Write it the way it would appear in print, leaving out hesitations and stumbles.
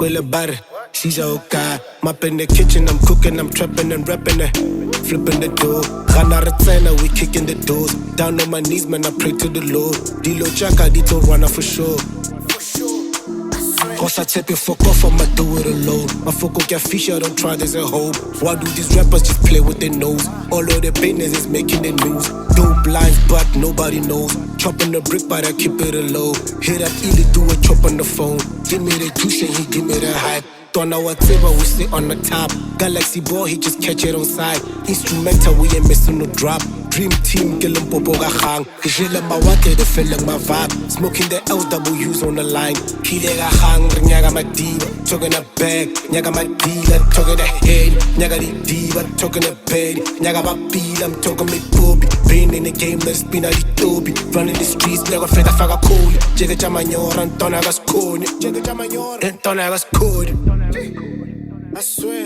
Quella bar, CzAr ODriego. I'm up in the kitchen, I'm cooking, I'm trapping and rapping it. Flipping the door, we kicking the doors. Down on my knees, man, I pray to the Lord. Dilo Chaka, Dito Runner for sure. Cause I tip it, fuck off, I'ma do it alone. My fuck get fish, I don't try, there's a hope. Why do these rappers just play with their nose? All of their business is making the news. Dope lines, but nobody knows. Chopping the brick, but I keep it low. Hear that Ely do a chop on the phone. Give me the juice and he give me the hype. Don't know whatever, we sit on the top. Galaxy boy, he just catch it on side. Instrumental, we ain't missing no drop. Dream team, killing Bobo Gahang. Kishila Mawate, they feeling my vibe. Smoking the LWs on the line. Kile Gahang, Nyaga my diva. Talking a bag, Nyaga my dealer. Talking the head, Nyaga the diva. Talking the bed, Nyaga my beat. I'm talking me Bobby. Been in the game, let's spin out the Toby. Running the streets, never fed a faga cool. Jega Jamanyora, and Tonagas Cone. Jega Jamanyora, and Tonagas Code. I swear.